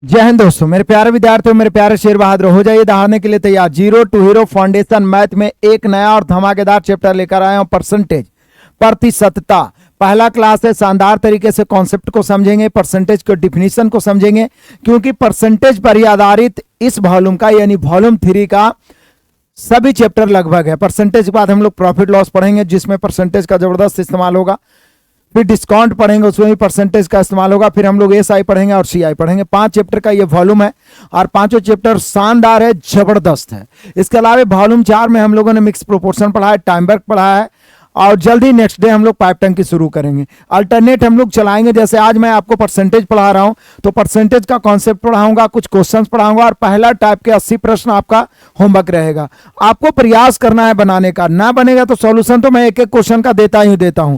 जय हिंद दोस्तों, मेरे प्यारे विद्यार्थियों, मेरे प्यारे शेर बहादुर, हो जाइए दहाड़ने के लिए तैयार। Zero to hero foundation math में एक नया और धमाकेदार चैप्टर लेकर आए हूं, परसेंटेज, प्रतिशतता। पहला क्लास है, शानदार तरीके से कॉन्सेप्ट को समझेंगे, परसेंटेज के डिफिनीशन को समझेंगे, क्योंकि परसेंटेज पर ही आधारित इस वॉल्यूम का यानी वॉल्यूम 3 का सभी चैप्टर लगभग है। परसेंटेज के बाद हम लोग प्रॉफिट लॉस पढ़ेंगे, जिसमें परसेंटेज का जबरदस्त इस्तेमाल होगा। फिर डिस्काउंट पढ़ेंगे, उसमें भी परसेंटेज का इस्तेमाल होगा। फिर हम लोग एसआई पढ़ेंगे और सीआई पढ़ेंगे। 5 चैप्टर का ये वॉल्यूम है और पांचों चैप्टर शानदार है, जबरदस्त है। इसके अलावा वॉल्यूम 4 में हम लोगों ने मिक्स प्रोपोर्शन पढ़ा है, टाइम वर्क पढ़ा है, और जल्दी नेक्स्ट डे हम लोग पाइप टंकी शुरू करेंगे। अल्टरनेट हम लोग चलाएंगे, जैसे आज मैं आपको परसेंटेज पढ़ा रहा हूं तो परसेंटेज का कॉन्सेप्ट पढ़ाऊंगा, कुछ क्वेश्चंस पढ़ाऊंगा और पहला टाइप के 80 प्रश्न आपका होमवर्क रहेगा। आपको प्रयास करना है बनाने का, ना बनेगा तो सॉल्यूशन तो मैं एक एक क्वेश्चन का देता ही देता हूं।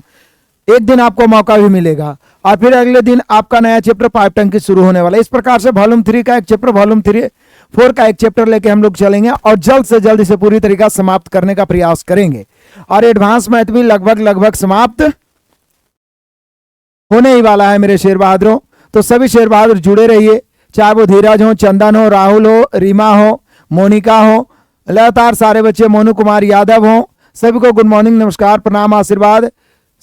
एक दिन आपको मौका भी मिलेगा और फिर अगले दिन आपका नया चैप्टर पाइप टंकी शुरू होने वाला है। इस प्रकार से वॉल्यूम 3 का एक चैप्टर, वॉल्यूम 4 का एक चैप्टर लेके हम लोग चलेंगे और जल्द से जल्द इसे पूरी तरीका समाप्त करने का प्रयास करेंगे। और एडवांस मैथ भी लगभग समाप्त होने ही वाला है मेरे शेर बहादुरों। तो सभी शेर बहादुर जुड़े रहिए, चाहे वो धीरज हो, चंदन हो, राहुल हो, रीमा हो, मोनिका हो, लगातार सारे बच्चे, मोनू कुमार यादव हो, सभी को गुड मॉर्निंग, नमस्कार, प्रणाम, आशीर्वाद।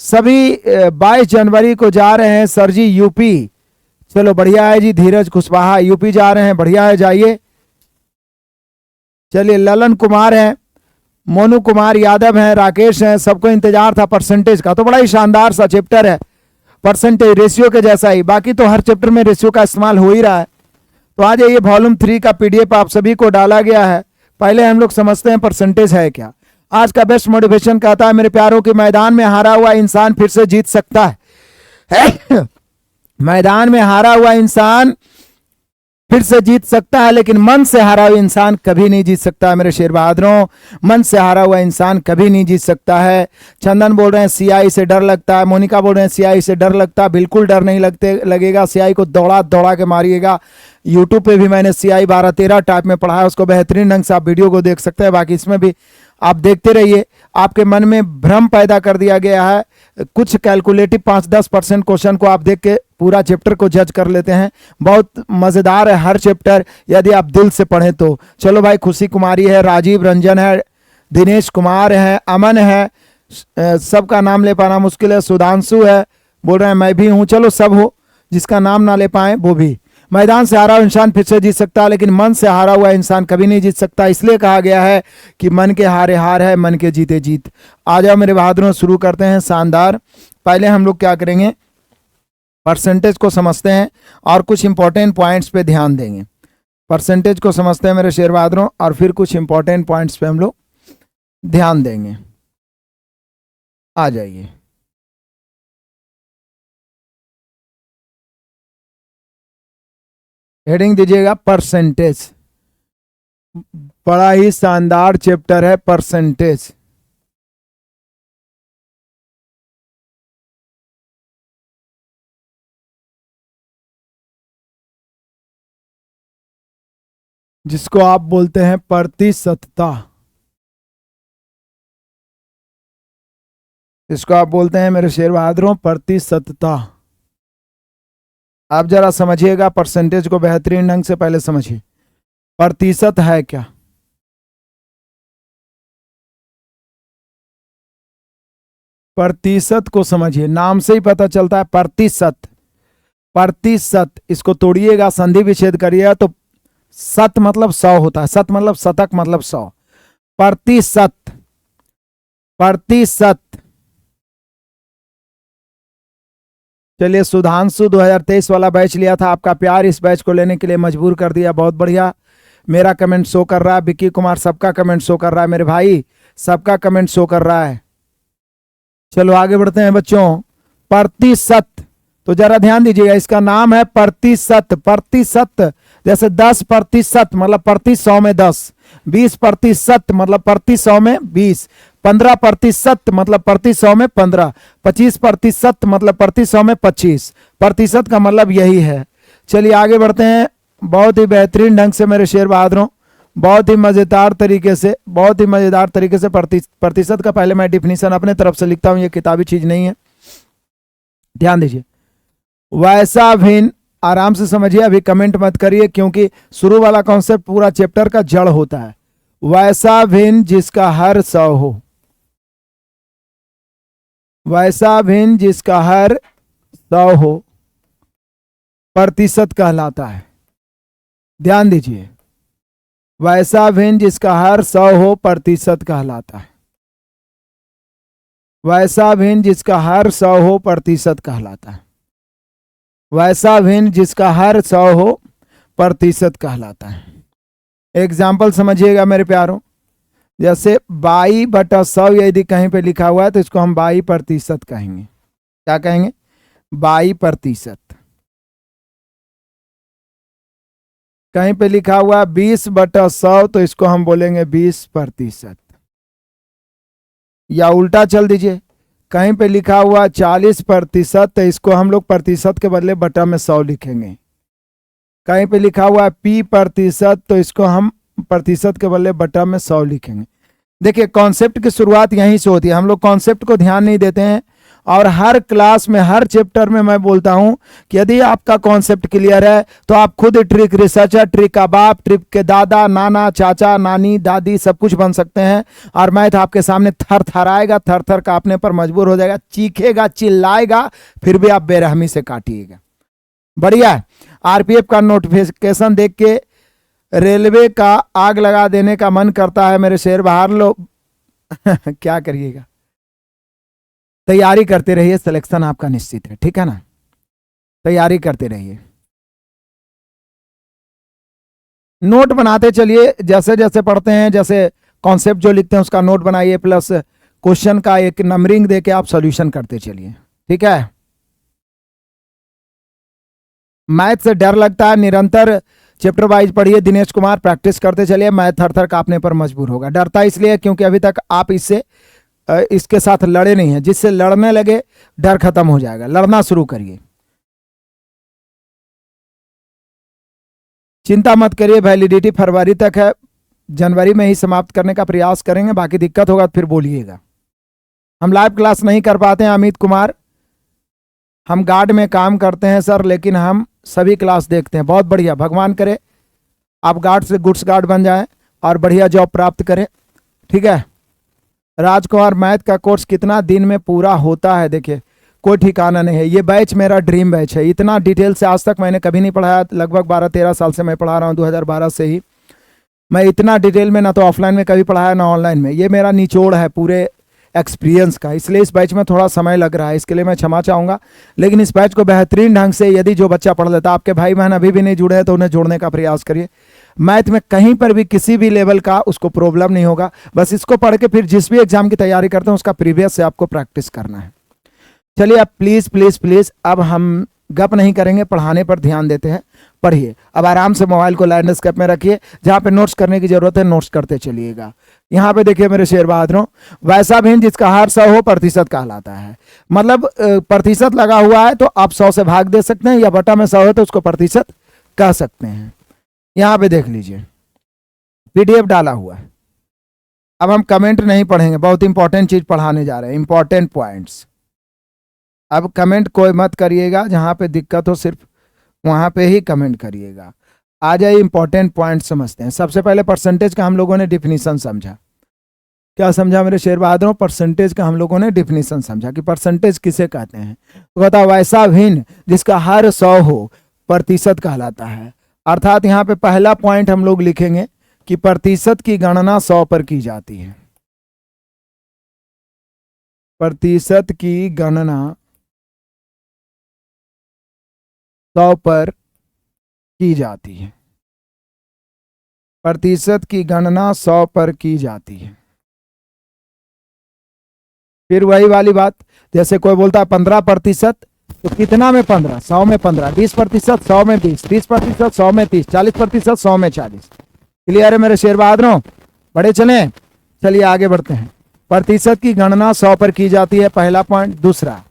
सभी 22 जनवरी को जा रहे हैं सर जी यूपी। चलो बढ़िया है जी, धीरज कुशवाहा यूपी जा रहे हैं, बढ़िया है, जाइए। चलिए, ललन कुमार हैं, मोनू कुमार यादव हैं, राकेश हैं, सबको इंतजार था परसेंटेज का। तो बड़ा ही शानदार सा चैप्टर है परसेंटेज, रेशियो के जैसा ही। बाकी तो हर चैप्टर में रेशियो का इस्तेमाल हो ही रहा है। तो आज ये वॉल्यूम 3 का पीडीएफ आप सभी को डाला गया है। पहले हम लोग समझते हैं परसेंटेज है क्या। आज का बेस्ट मोटिवेशन कहता है, मेरे प्यारों के मैदान में हारा हुआ इंसान फिर से जीत सकता है। मैदान में हारा हुआ इंसान फिर से जीत सकता है, लेकिन मन से हारा हुआ इंसान कभी नहीं जीत सकता है मेरे शेर बहादुरों। मन से हारा हुआ इंसान कभी नहीं जीत सकता है। चंदन बोल रहे हैं सीआई से डर लगता है, मोनिका बोल रहे हैं सीआई से डर लगता है। बिल्कुल डर नहीं लगेगा। सीआई को दौड़ा दौड़ा के मारिएगा। यूट्यूब पे भी मैंने सीआई 12-13 टाइप में पढ़ा है, उसको बेहतरीन ढंग से आप वीडियो को देख सकते हैं। बाकी इसमें भी आप देखते रहिए। आपके मन में भ्रम पैदा कर दिया गया है, कुछ कैलकुलेटिव 5-10% क्वेश्चन को आप देख के पूरा चैप्टर को जज कर लेते हैं। बहुत मजेदार है हर चैप्टर, यदि आप दिल से पढ़ें तो। चलो भाई, खुशी कुमारी है, राजीव रंजन है, दिनेश कुमार है, अमन है, सबका नाम ले पाना मुश्किल है, सुधांशु है, बोल रहे हैं मैं भी हूं। चलो सब हो, जिसका नाम ना ले पाए वो भी। मैदान से हारा हुआ इंसान फिर से जीत सकता है, लेकिन मन से हारा हुआ इंसान कभी नहीं जीत सकता। इसलिए कहा गया है कि मन के हारे हार है, मन के जीते जीत। आ जाओ मेरे बहादुरों, शुरू करते हैं। शानदार। पहले हम लोग क्या करेंगे, परसेंटेज को समझते हैं और कुछ इंपॉर्टेंट पॉइंट्स पे ध्यान देंगे। परसेंटेज को समझते हैं मेरे शेर बहादुरों और फिर कुछ इंपॉर्टेंट पॉइंट्स पे हम लोग ध्यान देंगे। आ जाइए। हेडिंग दीजिएगा परसेंटेज। बड़ा ही शानदार चैप्टर है परसेंटेज। जिसको आप बोलते हैं प्रतिशतता, इसको आप बोलते हैं मेरे शेर बहादुरों प्रतिशतता। आप जरा समझिएगा परसेंटेज को बेहतरीन ढंग से, पहले समझिए प्रतिशत है क्या। प्रतिशत को समझिए, नाम से ही पता चलता है प्रतिशत। प्रतिशत, इसको तोड़िएगा, संधि विच्छेद करिएगा तो सत मतलब 100 होता है। सत मतलब शतक मतलब 100। प्रतिशत, प्रतिशत। चलिए, सुधांशु 2023 वाला बैच लिया था, आपका प्यार इस बैच को लेने के लिए मजबूर कर दिया, बहुत बढ़िया। मेरा कमेंट शो कर रहा है, विक्की कुमार सबका कमेंट शो कर रहा है, मेरे भाई सबका कमेंट शो कर रहा है। चलो आगे बढ़ते हैं बच्चों। प्रतिशत, तो जरा ध्यान दीजिएगा, इसका नाम है प्रतिशत। प्रतिशत जैसे 10% मतलब प्रति 100 में 10, 20% मतलब प्रति 100 में 20, 15% मतलब प्रति 100 में 15, 25% मतलब प्रति 100 में 25। प्रतिशत का मतलब यही है। चलिए आगे बढ़ते हैं। बहुत ही बेहतरीन ढंग से मेरे शेर बहादुरों, बहुत ही मजेदार तरीके से, बहुत ही मजेदार तरीके से प्रतिशत का पहले मैं डिफिनीशन अपने तरफ से लिखता हूं, ये किताबी चीज नहीं है, ध्यान दीजिए। वैसा भिन्न आराम से समझिए, अभी कमेंट मत करिए, क्योंकि शुरू वाला कॉन्सेप्ट पूरा चैप्टर का जड़ होता है। वैसा भिन्न जिसका हर 100 हो, वैसा भिन्न जिसका हर 100 हो प्रतिशत कहलाता है। ध्यान दीजिए, वैसा भिन्न जिसका हर 100 हो प्रतिशत कहलाता है। वैसा भिन्न जिसका हर 100 हो प्रतिशत कहलाता है। वैसा भिन्न जिसका हर 100 हो प्रतिशत कहलाता है। एग्जाम्पल समझिएगा मेरे प्यारों, जैसे 22/100 यदि कहीं पे लिखा हुआ है तो इसको हम 22% कहेंगे। क्या कहेंगे? 22%। कहीं पे लिखा हुआ 20/100 तो इसको हम बोलेंगे 20%। या उल्टा चल दीजिए, कहीं पे लिखा हुआ 40% तो इसको हम लोग प्रतिशत के बदले बटा में 100 लिखेंगे। कहीं पे लिखा हुआ P% तो इसको हम प्रतिशत के बदले बटा में 100 लिखेंगे। देखिए, कॉन्सेप्ट की शुरुआत यहीं से होती है। हम लोग कॉन्सेप्ट को ध्यान नहीं देते हैं, और हर क्लास में, हर चैप्टर में मैं बोलता हूं कि यदि आपका कॉन्सेप्ट क्लियर है तो आप खुद ट्रिक रिसर्चर, ट्रिक का बाप, ट्रिक के दादा, नाना, चाचा, नानी, दादी सब कुछ बन सकते हैं। और मैथ आपके सामने थर थर आएगा, थर थर कांपने पर मजबूर हो जाएगा, चीखेगा, चिल्लाएगा, फिर भी आप बेरहमी से काटिएगा। बढ़िया है। आरपीएफ का नोटिफिकेशन देख के रेलवे का आग लगा देने का मन करता है मेरे शेर, बाहर लो। क्या करिएगा, तैयारी करते रहिए, सिलेक्शन आपका निश्चित है, ठीक है ना। तैयारी करते रहिए, नोट बनाते चलिए, जैसे जैसे पढ़ते हैं, जैसे कॉन्सेप्ट जो लिखते हैं उसका नोट बनाइए, प्लस क्वेश्चन का एक नंबरिंग देके आप सॉल्यूशन करते चलिए, ठीक है। मैथ से डर लगता है, निरंतर चैप्टर वाइज पढ़िए, दिनेश कुमार प्रैक्टिस करते चलिए, मैथ थर थर कांपने पर मजबूर होगा। डरता इसलिए क्योंकि अभी तक आप इसके साथ लड़े नहीं हैं। जिससे लड़ने लगे डर खत्म हो जाएगा, लड़ना शुरू करिए। चिंता मत करिए, वैलिडिटी फरवरी तक है, जनवरी में ही समाप्त करने का प्रयास करेंगे, बाकी दिक्कत होगा तो फिर बोलिएगा। हम लाइव क्लास नहीं कर पाते हैं अमित कुमार, हम गार्ड में काम करते हैं सर, लेकिन हम सभी क्लास देखते हैं। बहुत बढ़िया, भगवान करे आप गार्ड से गुड्स गार्ड बन जाएं और बढ़िया जॉब प्राप्त करें, ठीक है। राजकुमार, मैथ का कोर्स कितना दिन में पूरा होता है? देखिए, कोई ठिकाना नहीं है। ये बैच मेरा ड्रीम बैच है। इतना डिटेल से आज तक मैंने कभी नहीं पढ़ाया, लगभग 12-13 साल से मैं पढ़ा रहा हूँ, 2012 से ही। मैं इतना डिटेल में ना तो ऑफलाइन में कभी पढ़ाया ना ऑनलाइन में। ये मेरा निचोड़ है पूरे एक्सपीरियंस का, इसलिए इस बैच में थोड़ा समय लग रहा है, इसके लिए मैं क्षमा चाहूँगा। लेकिन इस बैच को बेहतरीन ढंग से यदि जो बच्चा पढ़ लेता, आपके भाई बहन अभी भी नहीं जुड़े हैं तो उन्हें जोड़ने का प्रयास करिए। मैथ में कहीं पर भी किसी भी लेवल का उसको प्रॉब्लम नहीं होगा। बस इसको पढ़ के फिर जिस भी एग्जाम की तैयारी करते हैं उसका प्रीवियस से आपको प्रैक्टिस करना है। चलिए अब प्लीज़ प्लीज़ प्लीज़, अब हम गप नहीं करेंगे, पढ़ाने पर ध्यान देते हैं। पढ़िए, अब आराम से मोबाइल को लैंडस्केप में रखिए, जहाँ पे नोट्स करने की जरूरत है नोट्स करते चलिएगा। यहाँ पे देखिए मेरे शेर बहादुरों, वैसा भिन्न जिसका हर 100 हो प्रतिशत कहलाता है। मतलब प्रतिशत लगा हुआ है तो आप 100 से भाग दे सकते हैं, या बटा में 100 है तो उसको प्रतिशत कह सकते हैं। यहाँ पे देख लीजिए, पीडीएफ डाला हुआ है। अब हम कमेंट नहीं पढ़ेंगे, बहुत इंपॉर्टेंट चीज पढ़ाने जा रहे हैं, इंपॉर्टेंट पॉइंट्स। अब कमेंट कोई मत करिएगा, जहाँ पे दिक्कत हो सिर्फ वहाँ पे ही कमेंट करिएगा। आ जाइए, इंपॉर्टेंट पॉइंट समझते हैं। सबसे पहले परसेंटेज का हम लोगों ने डिफिनीशन समझा। क्या समझा मेरे शेर बहादुरों? परसेंटेज का हम लोगों ने डिफिनीशन समझा कि परसेंटेज किसे कहते हैं। तो बताओ, वैसा भिन्न जिसका हर 100 हो प्रतिशत कहलाता है। अर्थात यहाँ पे पहला पॉइंट हम लोग लिखेंगे कि प्रतिशत की गणना 100 पर की जाती है। प्रतिशत की गणना 100 पर की जाती है। प्रतिशत की गणना 100 पर की जाती है। फिर वही वाली बात, जैसे कोई बोलता है 15% तो कितना में 15? 100 में 15। 20% 100 में 20। 30% 100 में 30। 40% 100 में 40। क्लियर है मेरे शेर बहादुरों? बड़े चलें, चलिए आगे बढ़ते हैं। प्रतिशत की गणना 100 पर की जाती है, पहला पॉइंट। दूसरा,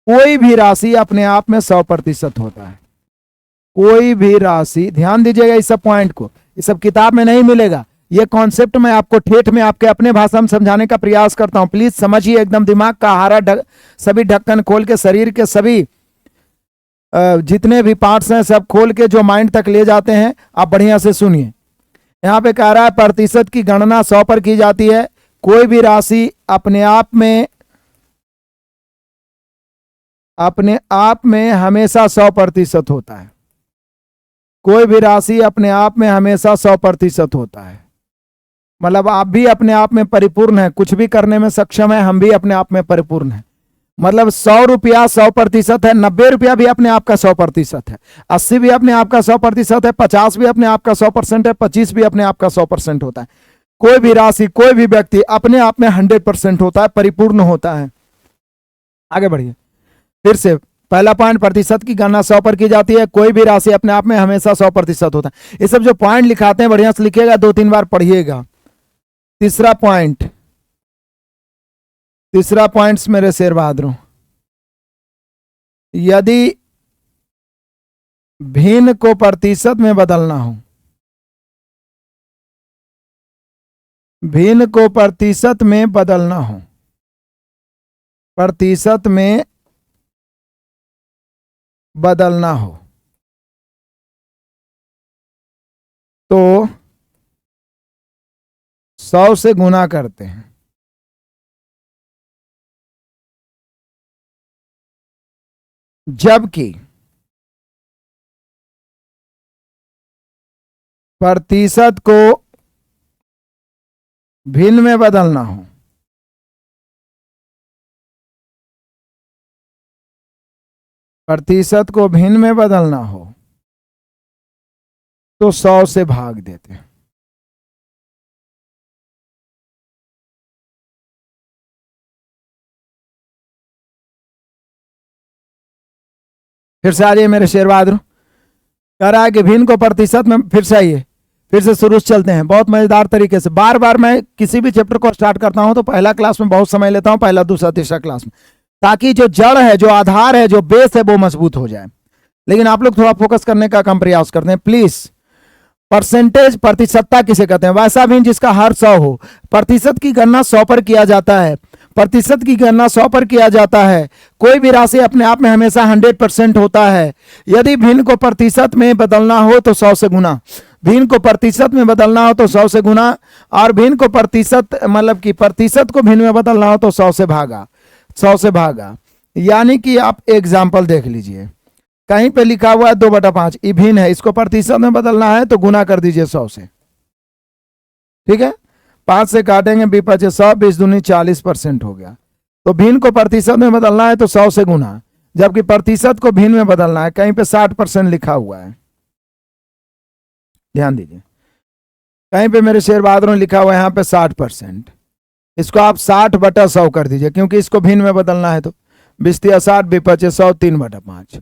कोई भी राशि अपने आप में 100% होता है। कोई भी राशि, ध्यान दीजिएगा इस सब पॉइंट को, ये सब किताब में नहीं मिलेगा। ये कॉन्सेप्ट मैं आपको ठेठ में आपके अपने भाषा में समझाने का प्रयास करता हूं। प्लीज समझिए, एकदम दिमाग का हारा सभी ढक्कन खोल के, शरीर के सभी जितने भी पार्ट्स हैं सब खोल के जो माइंड तक ले जाते हैं। आप बढ़िया से सुनिए। यहाँ पे कह रहा है प्रतिशत की गणना 100 पर की जाती है। कोई भी राशि अपने आप में हमेशा 100% होता है। कोई भी राशि अपने आप में हमेशा 100% होता है। मतलब आप भी अपने आप में परिपूर्ण है, कुछ भी करने में सक्षम है, हम भी अपने आप में परिपूर्ण है। मतलब 100 रुपया 100% है, 90 रुपया भी अपने आप का 100% है, 80 भी अपने आप का 100% है, 50 भी अपने आप का 100% है, 25 भी अपने आप का 100% होता है। कोई भी राशि, कोई भी व्यक्ति अपने आप में 100% होता है, परिपूर्ण होता है। आगे बढ़िए फिर से। पहला पॉइंट, प्रतिशत की गणना 100 पर की जाती है। कोई भी राशि अपने आप में हमेशा 100% होता है। ये सब जो पॉइंट लिखाते हैं बढ़िया से लिखिएगा, 2-3 बार पढ़िएगा। तीसरा पॉइंट मेरे शेर बहादुर, यदि भिन्न को प्रतिशत में बदलना हो, भिन्न को प्रतिशत में बदलना हो, प्रतिशत में बदलना हो तो 100 से गुना करते हैं। जबकि प्रतिशत को भिन्न में बदलना हो, प्रतिशत को भिन्न में बदलना हो तो 100 से भाग देते हैं। फिर से आ जाइए मेरे शेर बहादुर। कह रहा है कि भिन्न को प्रतिशत में, फिर से आइए, फिर से शुरू से चलते हैं बहुत मजेदार तरीके से। बार बार मैं किसी भी चैप्टर को स्टार्ट करता हूं तो पहला क्लास में बहुत समय लेता हूं, पहला दूसरा तीसरा क्लास में, ताकि जो जड़ है, जो आधार है, जो बेस है वो मजबूत हो जाए। लेकिन आप लोग थोड़ा फोकस करने का कम प्रयास करते हैं प्लीज। परसेंटेज, प्रतिशतता किसे कहते हैं? वैसा भिन्न जिसका हर 100 हो। प्रतिशत की गणना 100 पर किया जाता है। प्रतिशत की गणना 100 पर किया जाता है। कोई भी राशि अपने आप में हमेशा 100% होता है। यदि भिन्न को प्रतिशत में बदलना हो तो 100 से गुना, भिन्न को प्रतिशत में बदलना हो तो 100 से गुना, और भिन्न को प्रतिशत मतलब कि प्रतिशत को भिन्न में बदलना हो तो 100 से भागा, 100 से भागा। यानी कि आप एग्जाम्पल देख लीजिए, कहीं पे लिखा हुआ है 2/5, ये भिन्न है, इसको प्रतिशत में बदलना है तो गुना कर दीजिए 100 से। ठीक है, 5 से काटेंगे 20 100, 20 दूनी 40% हो गया। तो भिन्न को प्रतिशत में बदलना है तो 100 से गुना, जबकि प्रतिशत को भिन्न में बदलना है, कहीं पे 60% लिखा हुआ है, ध्यान दीजिए। कहीं पे मेरे शेर बहादुर ने लिखा हुआ है यहाँ पे 60%, इसको आप 60/100 कर दीजिए, क्योंकि इसको भिन्न में बदलना है तो 20 × 60, 20 100, 3/5।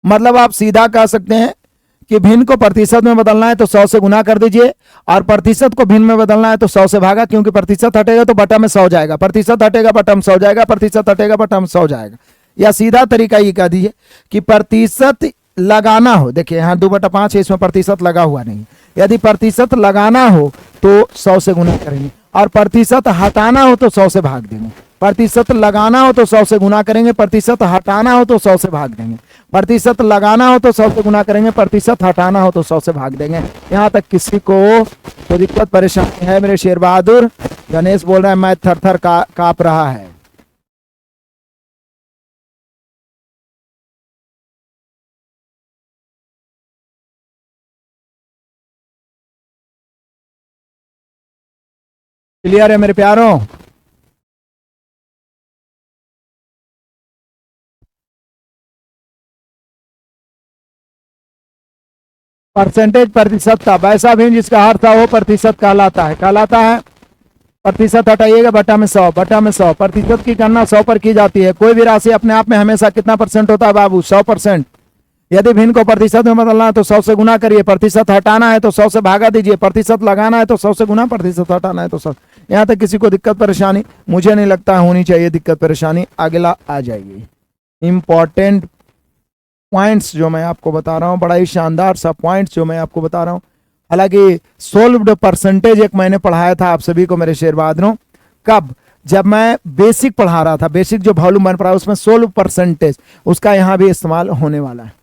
मतलब आप सीधा कह सकते हैं कि भिन्न को प्रतिशत में बदलना है तो 100 से गुना कर दीजिए, और प्रतिशत को भिन्न में बदलना है तो 100 से भागा, क्योंकि प्रतिशत हटेगा तो बटा में 100 जाएगा, प्रतिशत हटेगा बटा में 100 जाएगा, प्रतिशत हटेगा बटा में 100 जाएगा। या सीधा तरीका ये कह दीजिए कि प्रतिशत लगाना हो, देखिए यहाँ 2/5 है, इसमें प्रतिशत लगा हुआ नहीं, यदि प्रतिशत लगाना हो तो 100 से गुना करेंगे, और प्रतिशत हटाना हो तो 100 से भाग देंगे। प्रतिशत लगाना हो तो 100 से गुना करेंगे, प्रतिशत हटाना हो तो 100 से भाग देंगे। प्रतिशत लगाना हो तो 100 से गुना करेंगे, प्रतिशत हटाना हो तो 100 से भाग देंगे। यहाँ तक किसी को तो दिक्कत परेशानी है मेरे शेर बहादुर? गणेश बोल रहा है मैं थर-थर कांप रहा है। क्लियर है मेरे प्यारों? परसेंटेज, प्रतिशतता, वैसा भिन्न जिसका हर 100 हो प्रतिशत कहलाता है। प्रतिशत हटाइएगा बटा में 100, बटा में 100। प्रतिशत की गणना 100 पर की जाती है। कोई भी राशि अपने आप में हमेशा कितना % होता है बाबू? 100%। यदि भिन्न को प्रतिशत में बदलना है तो 100 से गुना करिए, प्रतिशत हटाना है तो 100 से भागा दीजिए, प्रतिशत लगाना है तो 100 से गुना, प्रतिशत हटाना है तो 100। यहाँ तक किसी को दिक्कत परेशानी? मुझे नहीं लगता होनी चाहिए दिक्कत परेशानी। अगला आ जाइए, इंपॉर्टेंट पॉइंट्स जो मैं आपको बता रहा हूँ, बड़ा ही शानदार सा पॉइंट्स जो मैं आपको बता रहा हूँ। हालांकि सोल्व्ड परसेंटेज एक मैंने पढ़ाया था आप सभी को मेरे शेर बहादुरों, कब? जब मैं बेसिक पढ़ा रहा था, बेसिक जो वॉल्यूम बन पड़ा उसमें सोल्व परसेंटेज, उसका यहाँ भी इस्तेमाल होने वाला है।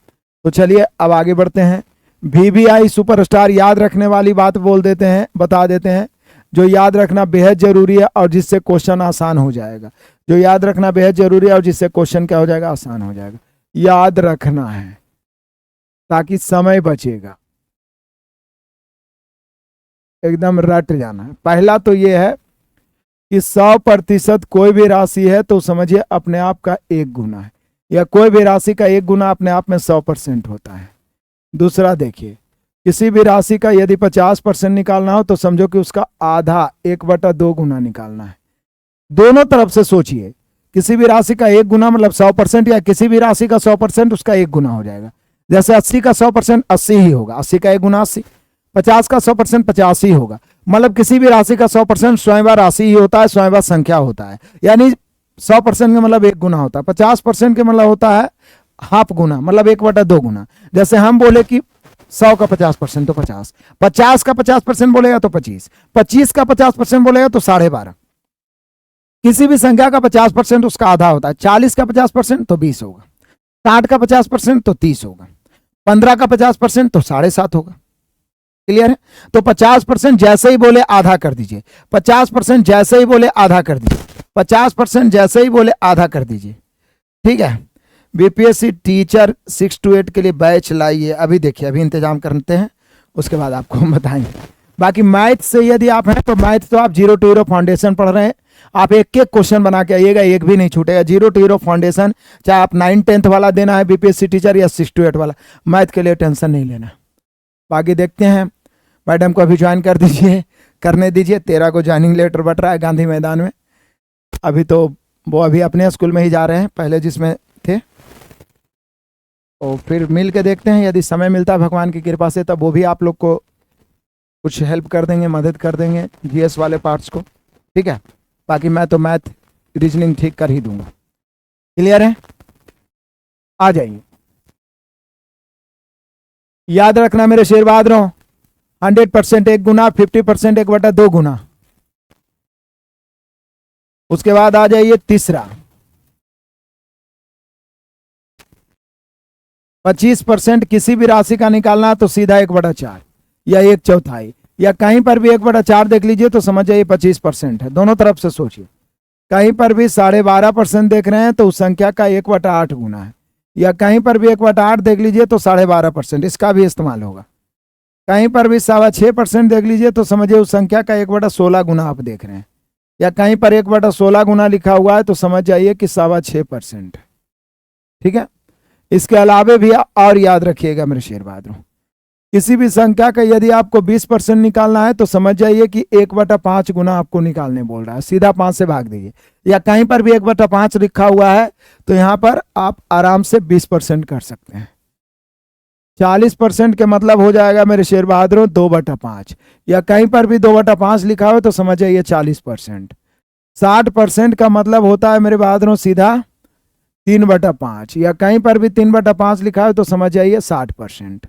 तो चलिए अब आगे बढ़ते हैं। VVI सुपरस्टार याद रखने वाली बात बोल देते हैं, बता देते हैं, जो याद रखना बेहद जरूरी है और जिससे क्वेश्चन आसान हो जाएगा। जो याद रखना बेहद जरूरी है और जिससे क्वेश्चन क्या हो जाएगा, आसान हो जाएगा। याद रखना है ताकि समय बचेगा, एकदम रट जाना है। पहला तो ये है कि 100% कोई भी राशि है तो समझिए अपने आप का एक गुना है, या कोई भी राशि का एक गुना अपने आप में 100% होता है। दूसरा देखिए, किसी भी राशि का यदि 50% निकालना हो तो समझो कि उसका आधा 1/2 गुना निकालना है। दोनों तरफ से सोचिए, किसी भी राशि का एक गुना मतलब 100%, या किसी भी राशि का 100% उसका एक गुना हो जाएगा। जैसे 80 का 100% 80 ही होगा, 80 का एक गुना 80। 50 का 100% 50 ही होगा। मतलब किसी भी राशि का 100% स्वयं राशि ही होता है, स्वयं संख्या होता है। यानी 100% का मतलब एक गुना होता है, 50% के मतलब होता है हाफ गुना, मतलब 1/2 गुना। जैसे हम बोले कि 100 का 50% तो 50, 50 का 50% बोलेगा तो 25, 25 का 50% बोलेगा तो 12.5। किसी भी संख्या का 50% उसका आधा होता है। 40 का 50% तो 20 होगा, 60 का 50% तो 30 होगा, 15 का 50% तो 7.5 होगा। क्लियर है? तो 50% जैसे ही बोले आधा कर दीजिए, 50% जैसे ही बोले आधा कर दीजिए, 50% जैसे ही बोले आधा कर दीजिए। ठीक है? बीपीएससी टीचर 6 to 8 के लिए बैच लाइए। अभी देखिए, अभी इंतजाम करते हैं, उसके बाद आपको हम बताएंगे। बाकी मैथ से यदि आप हैं तो मैथ तो आप 0 to 0 फाउंडेशन पढ़ रहे हैं, आप एक एक क्वेश्चन बना के आइएगा, एक भी नहीं छूटेगा। 0 to 0 फाउंडेशन, चाहे आप 9th-10th वाला देना है बीपीएससी टीचर, या 6 to 8 वाला, मैथ के लिए टेंशन नहीं लेना। बाकी देखते हैं, मैडम को अभी ज्वाइन कर दीजिए, करने दीजिए। 13 को ज्वाइनिंग लेटर बट रहा है गांधी मैदान में। अभी तो वो अभी अपने स्कूल में ही जा रहे हैं, पहले जिसमें थे। तो फिर मिल के देखते हैं, यदि समय मिलता है भगवान की कृपा से तब वो भी आप लोग को कुछ हेल्प कर देंगे, मदद कर देंगे जीएस वाले पार्ट्स को। ठीक है? बाकी मैं तो मैथ रीजनिंग ठीक कर ही दूंगा। क्लियर है? आ जाइए। याद रखना मेरे शेर बहादुरों, 100% एक गुना, 50% 1/2 गुना। उसके बाद आ जाइए तीसरा, 25% किसी भी राशि का निकालना तो सीधा 1/4 या 1/4, या कहीं पर भी 1/4 देख लीजिए तो समझ जाइए 25% है। दोनों तरफ से सोचिए, कहीं पर भी 12.5% देख रहे हैं तो उस संख्या का 1/8 गुना है, या कहीं पर भी 1/8 देख लीजिए तो 12.5%, इसका भी इस्तेमाल होगा। कहीं पर भी 6.25% देख लीजिए तो समझिए उस संख्या का 1/16 गुना आप देख रहे हैं, या कहीं पर 1/16 गुना लिखा हुआ है तो समझ जाइए कि 6.25%। ठीक है? इसके अलावे भी और याद रखिएगा मेरे शेर बहादुरों, किसी भी संख्या का यदि आपको 20% निकालना है तो समझ जाइए कि 1/5 गुना आपको निकालने बोल रहा है, सीधा 5 से भाग दीजिए। या कहीं पर भी 1/5 लिखा हुआ है तो यहां पर आप आराम से 20% कर सकते हैं। 40% के मतलब हो जाएगा मेरे शेर बहादुरों 2/5, या कहीं पर भी 2/5 लिखा हो तो समझ जाइए 40%। 60% का मतलब होता है मेरे बहादुरों सीधा 3/5, या कहीं पर भी 3/5 लिखा है तो समझ जाइए 60%।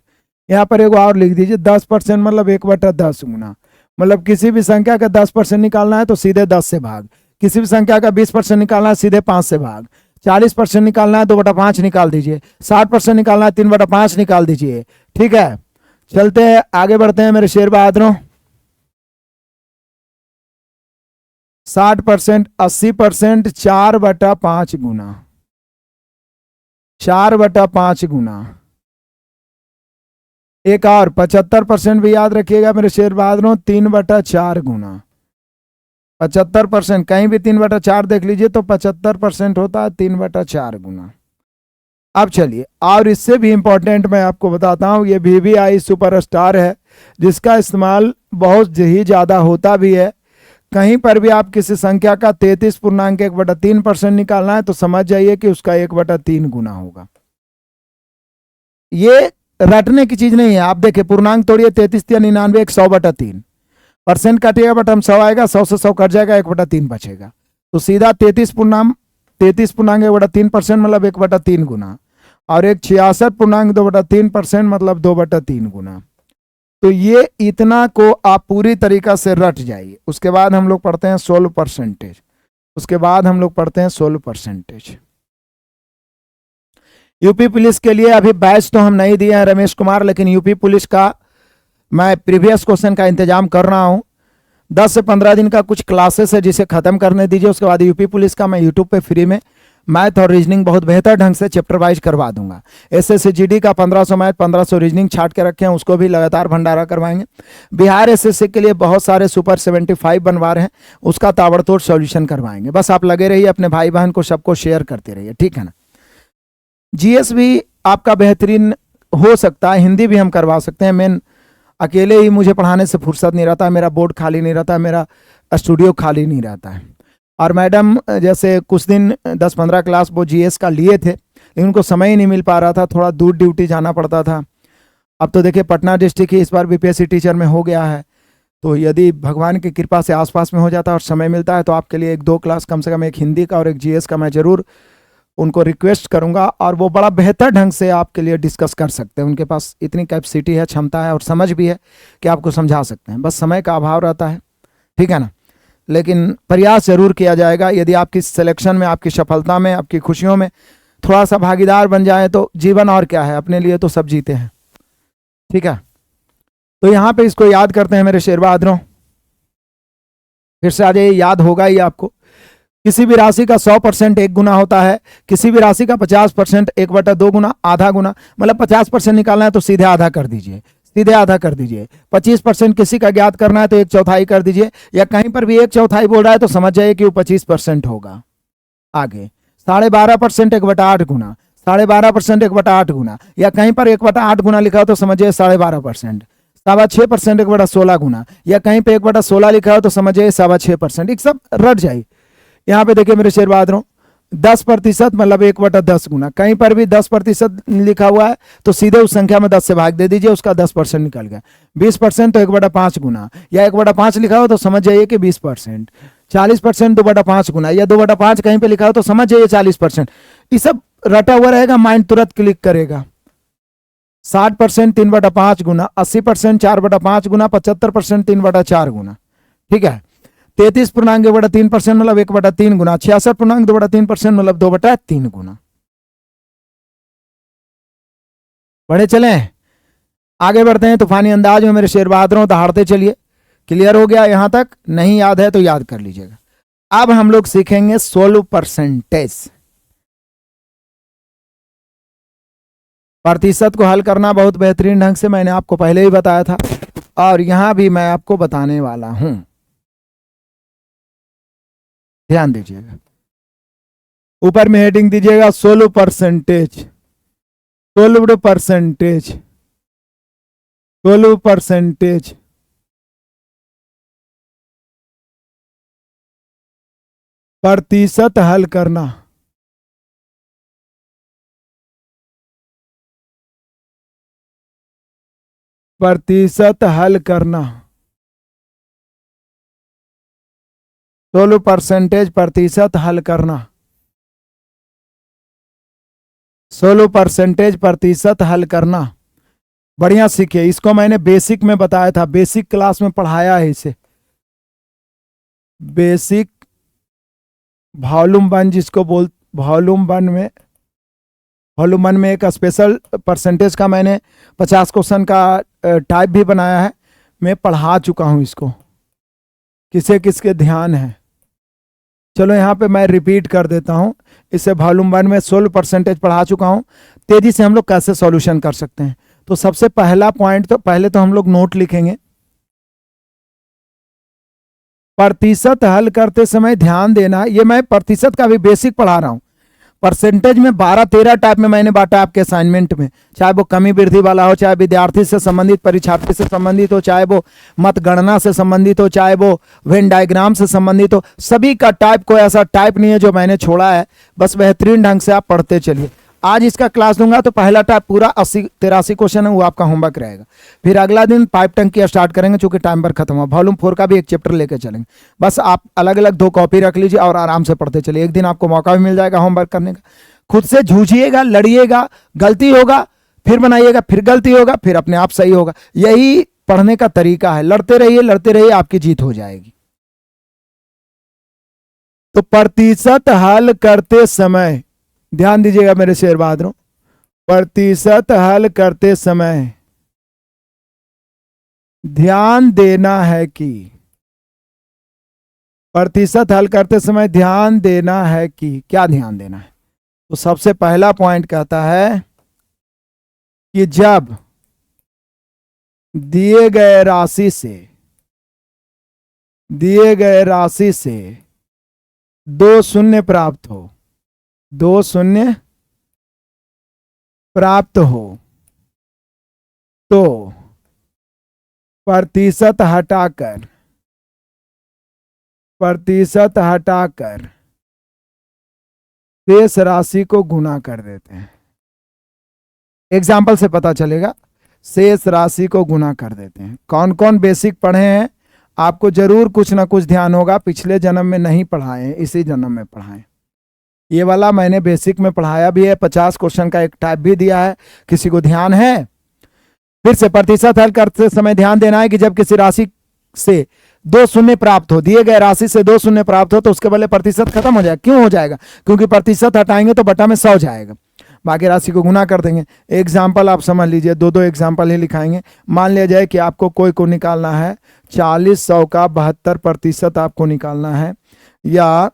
यहाँ पर एक और लिख दीजिए 10% मतलब 1/10 गुना। मतलब किसी भी संख्या का 10% निकालना है तो सीधे 10 से भाग, किसी भी संख्या का 20% निकालना है सीधे 5 से भाग, 40% निकालना है 2/5 निकाल दीजिए, 60% निकालना है 3/5 निकाल दीजिए। ठीक है? चलते हैं, आगे बढ़ते हैं मेरे शेर बहादुरों। 60%, 80% 4/5 गुना, 4/5 गुना। एक और 75% भी याद रखिएगा मेरे शेर बहादुरों, 3/4 गुना। 75%, कहीं भी 3/4 देख लीजिए तो 75% होता है 3/4 गुना। अब चलिए, और इससे भी इंपॉर्टेंट मैं आपको बताता हूं, ये VVI सुपरस्टार है जिसका इस्तेमाल बहुत ही ज्यादा होता भी है। कहीं पर भी आप किसी संख्या का 33.1/3% निकालना है तो समझ जाइए कि उसका 1/3 गुना होगा। ये रटने की चीज नहीं है। आप देखिए, पूर्णांक तोड़िए, 33 या 99, 100/3, परसेंट काटिएगा बटन 100 आएगा, 100 से 100 कट जाएगा, 1/3 बचेगा। तो सीधा 33.1/3% मतलब 1/3 गुना, और एक 66.2/3% मतलब 2/3 गुना। तो ये इतना को आप पूरी तरीका से रट जाइए। उसके बाद हम लोग पढ़ते हैं 16%। उसके बाद हम लोग पढ़ते हैं 16%। यूपी पुलिस के लिए अभी बैच तो हम नहीं दिए हैं रमेश कुमार, लेकिन यूपी पुलिस का मैं प्रीवियस क्वेश्चन का इंतजाम कर रहा हूं। 10 से 15 दिन का कुछ क्लासेस है जिसे खत्म करने दीजिए, उसके बाद यूपी पुलिस का मैं यूट्यूब पे फ्री में मैथ और रीजनिंग बहुत बेहतर ढंग से चैप्टर वाइज करवा दूंगा। एसएससी जीडी का 1500 मैथ 1500 रीजनिंग छाट के रखे हैं, उसको भी लगातार भंडारा करवाएंगे। बिहार एसएससी के लिए बहुत सारे सुपर 75 बनवा रहे हैं, उसका ताबड़तोड़ सॉल्यूशन करवाएंगे। बस आप लगे रहिए, अपने भाई बहन को सबको शेयर करते रहिए, ठीक है ना। जीएस भी आपका बेहतरीन हो सकता है, हिंदी भी हम करवा सकते हैं। मेन अकेले ही मुझे पढ़ाने से फुर्सत नहीं रहता, मेरा बोर्ड खाली नहीं रहता, मेरा स्टूडियो खाली नहीं रहता है। और मैडम जैसे कुछ दिन 10-15 क्लास वो जीएस का लिए थे, लेकिन उनको समय ही नहीं मिल पा रहा था, थोड़ा दूर ड्यूटी जाना पड़ता था। अब तो देखिए पटना डिस्ट्रिक्ट ही इस बार बीपीएससी टीचर में हो गया है, तो यदि भगवान की कृपा से आसपास में हो जाता है और समय मिलता है तो आपके लिए 1-2 क्लास कम से कम, एक हिंदी का और एक जीएस का मैं ज़रूर उनको रिक्वेस्ट करूंगा, और वो बड़ा बेहतर ढंग से आपके लिए डिस्कस कर सकते हैं। उनके पास इतनी कैपेसिटी है, क्षमता है और समझ भी है कि आपको समझा सकते हैं, बस समय का अभाव रहता है, ठीक है ना। लेकिन प्रयास जरूर किया जाएगा। यदि आपकी सिलेक्शन में, आपकी सफलता में, आपकी खुशियों में थोड़ा सा भागीदार बन जाए तो जीवन और क्या है, अपने लिए तो सब जीते हैं, ठीक है। तो यहाँ पे इसको याद करते हैं मेरे शेर बहादुरों, फिर से आज ये याद होगा ही आपको। किसी भी राशि का 100% 1 गुना होता है, किसी भी राशि का 50% 1/2 गुना, आधा गुना। मतलब 50% निकालना है तो सीधे आधा कर दीजिए, सीधे आधा कर दीजिए। 25% किसी का ज्ञात करना है तो 1/4 कर दीजिए, या कहीं पर भी 1/4 बोल रहा है तो समझ जाइए कि वो 25% होगा। आगे 12.5% 1/8 गुना, 12.5% 1/8 गुना, या कहीं पर 1/8 गुना लिखा हो तो समझिए 12.5%। 6.5% 1/16 गुना, या कहीं पे 1/16 लिखा हो तो समझिए 6.5%। एक सब रट जाए। यहाँ पे देखिए मेरे शेर बहादुरों, 10% मतलब 1/10 गुना, कहीं पर भी 10% लिखा हुआ है तो सीधे उस संख्या में 10 से भाग दे दीजिए, उसका 10% निकल गया। 20% तो 1/5 गुना, या 1/5 लिखा हो तो समझ जाइए कि 20%। 40% 2/5 गुना, या 2/5 कहीं पे लिखा हो तो समझ जाइए 40%। ये सब रटा हुआ रहेगा, माइंड तुरंत क्लिक करेगा। 60% 3/5 गुना, 80% 4/5 गुना, 75% 3/4 गुना, ठीक है। 33.2/3% मतलब 1/3 गुना, 66.2/3% मतलब 2/3 गुना। बढ़े चले, आगे बढ़ते हैं तूफानी अंदाज में मेरे शेर बहादुरों, दहाड़ते चलिए। क्लियर हो गया यहां तक? नहीं याद है तो याद कर लीजिएगा। अब हम लोग सीखेंगे 16%। प्रतिशत को हल करना बहुत बेहतरीन ढंग से मैंने आपको पहले ही बताया था, और यहां भी मैं आपको बताने वाला हूं, ध्यान दीजिएगा। ऊपर में हेडिंग दीजिएगा 16%, 16%, 16%। प्रतिशत हल करना, प्रतिशत हल करना। 16% प्रतिशत हल करना, 16% प्रतिशत हल करना। बढ़िया सीखिए, इसको मैंने बेसिक में बताया था, बेसिक क्लास में पढ़ाया है इसे। बेसिक वॉल्यूम 1 जिसको बोल, वॉल्यूम 1 में एक स्पेशल परसेंटेज का मैंने 50 क्वेश्चन का टाइप भी बनाया है, मैं पढ़ा चुका हूं इसको, किसे किसके ध्यान है। चलो यहाँ पे मैं रिपीट कर देता हूँ, इसे वॉल्यूम 1 में 16% पढ़ा चुका हूँ। तेजी से हम लोग कैसे सॉल्यूशन कर सकते हैं, तो सबसे पहला पॉइंट, तो पहले तो हम लोग नोट लिखेंगे। प्रतिशत हल करते समय ध्यान देना, ये मैं प्रतिशत का भी बेसिक पढ़ा रहा हूं। परसेंटेज में 12-13 टाइप में मैंने बांटा आपके असाइनमेंट में, चाहे वो कमी वृद्धि वाला हो, चाहे विद्यार्थी से संबंधित, परीक्षार्थी से संबंधित हो, चाहे वो मतगणना से संबंधित हो, चाहे वो वेन डायग्राम से संबंधित हो। सभी का टाइप, कोई ऐसा टाइप नहीं है जो मैंने छोड़ा है, बस बेहतरीन ढंग से आप पढ़ते चलिए। आज इसका क्लास दूंगा तो पहला टाइप पूरा 83 क्वेश्चन है, वो आपका होमवर्क रहेगा। फिर अगला दिन पाइप टंकी स्टार्ट करेंगे, चूंकि टाइम पर खत्म हुआ। वॉल्यूम 4 का भी एक चैप्टर लेके चलेंगे। बस आप अलग अलग 2 कॉपी रख लीजिए और आराम से पढ़ते चलिए। एक दिन आपको मौका भी मिल जाएगा होमवर्क करने का। खुद से जूझिएगा, लड़िएगा, गलती होगा फिर बनाइएगा, फिर गलती होगा फिर अपने आप सही होगा। यही पढ़ने का तरीका है। लड़ते रहिए, आपकी जीत हो जाएगी। तो प्रतिशत हल करते समय ध्यान दीजिएगा मेरे शेर बहादुरों, प्रतिशत हल करते समय ध्यान देना है कि, प्रतिशत हल करते समय ध्यान देना है कि, क्या ध्यान देना है? तो सबसे पहला पॉइंट कहता है कि जब दिए गए राशि से दो शून्य प्राप्त हो, दो शून्य प्राप्त हो तो प्रतिशत हटाकर शेष राशि को गुना कर देते हैं। एग्जाम्पल से पता चलेगा, शेष राशि को गुना कर देते हैं। कौन कौन बेसिक पढ़े हैं? आपको जरूर कुछ ना कुछ ध्यान होगा, पिछले जन्म में नहीं पढ़ाए, इसी जन्म में पढ़ाए। ये वाला मैंने बेसिक में पढ़ाया भी है, 50 क्वेश्चन का एक टाइप भी दिया है, किसी को ध्यान है? फिर से प्रतिशत हल करते समय ध्यान देना है कि जब किसी राशि से दो शून्य प्राप्त हो, दिए गए राशि से दो शून्य प्राप्त हो तो उसके बदले प्रतिशत खत्म हो जाएगा। क्यों हो जाएगा? क्योंकि प्रतिशत हटाएंगे तो बटा में 100 जाएगा, बाकी राशि को गुना कर देंगे। एग्जाम्पल आप समझ लीजिए, दो एग्जाम्पल ही लिखाएंगे। मान लिया जाए कि आपको कोई को निकालना है 40 100 का 72% आपको निकालना है, या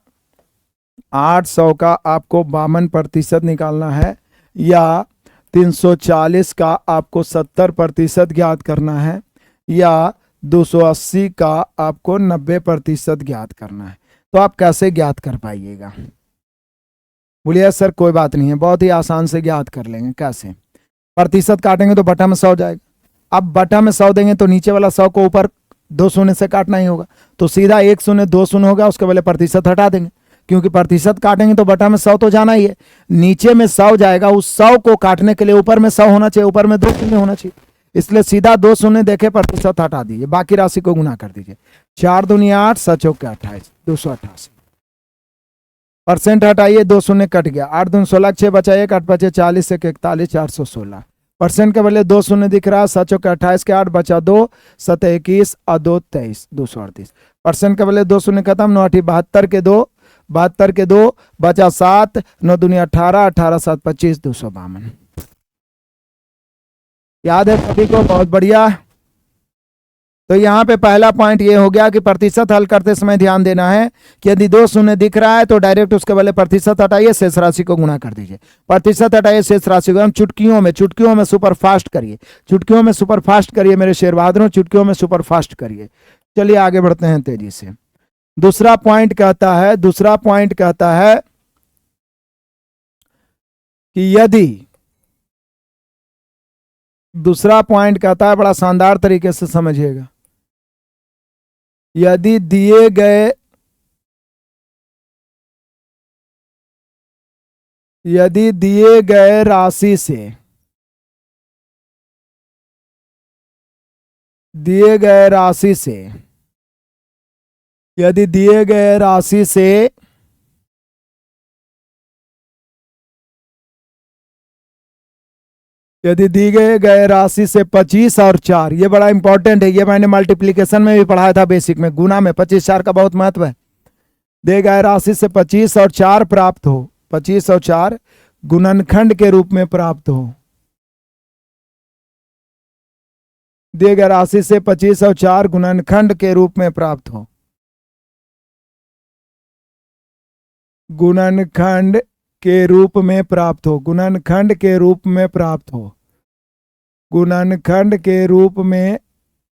800 का आपको 52% निकालना है, या 340 का आपको 70% ज्ञात करना है, या 280 का आपको 90% ज्ञात करना है। तो आप कैसे ज्ञात कर पाइएगा? बोलिए सर कोई बात नहीं है, बहुत ही आसान से ज्ञात कर लेंगे। कैसे? प्रतिशत काटेंगे तो बटा में 100 जाएगा। अब बटा में 100 देंगे तो नीचे वाला 100 को ऊपर 2 शून्य से काटना ही होगा, तो सीधा 1 शून्य 2 शून्य होगा, उसके पहले प्रतिशत हटा देंगे, क्योंकि प्रतिशत काटेंगे तो बटा में 100 तो जाना ही है। नीचे में 100 जाएगा, उस 100 को काटने के लिए ऊपर में 100 होना चाहिए, ऊपर में 2 शून्य होना चाहिए, इसलिए सीधा 2 शून्य देखे प्रतिशत हटा दीजिए, बाकी राशि को गुना कर दीजिए। 4 दूनी 8, 7 चौके 28, 288। परसेंट हटाइए, 2 शून्य कट गया, 8 दूनी 16, 6 बचा 1, 8 बचे 40, 1 41, 416। परसेंट के बदले 2 शून्य दिख रहा है, 7 चौके 28 के 8 बचा 2, 7 21 और 2 23, 238। परसेंट के बदले 2 शून्य खत्म, 9 8 72 के 2, 72 के 2 बचा 7, 9 दूनी 18, 18 7 25, 252। याद है सभी को? बहुत बढ़िया। तो यहाँ पे पहला पॉइंट ये हो गया कि प्रतिशत हल करते समय ध्यान देना है कि यदि 2 शून्य दिख रहा है तो डायरेक्ट उसके बदले प्रतिशत हटाइए, शेष राशि को गुना कर दीजिए। प्रतिशत हटाइए, शेष राशि को हम चुटकियों में सुपर फास्ट करिए, चुटकियों में सुपर फास्ट करिए मेरे शेर बहादुरों, चुटकियों में सुपर फास्ट करिए। चलिए आगे बढ़ते हैं तेजी से। दूसरा पॉइंट कहता है कि यदि, दूसरा पॉइंट कहता है, बड़ा शानदार तरीके से समझिएगा, यदि दिए गए राशि से यदि दिए गए राशि से यदि दी गए राशि से 25 और 4, ये बड़ा इंपॉर्टेंट है, ये मैंने मल्टीप्लिकेशन में भी पढ़ाया था बेसिक में, गुना में 25 4 का बहुत महत्व है। दिए गए राशि से 25 और 4 प्राप्त हो, 25 और 4 गुणनखंड के रूप में प्राप्त हो। दिए गए राशि से 25 और 4 गुणनखंड के रूप में प्राप्त हो, गुणनखंड के रूप में प्राप्त हो, गुणनखंड के रूप में प्राप्त हो, गुणनखंड के रूप में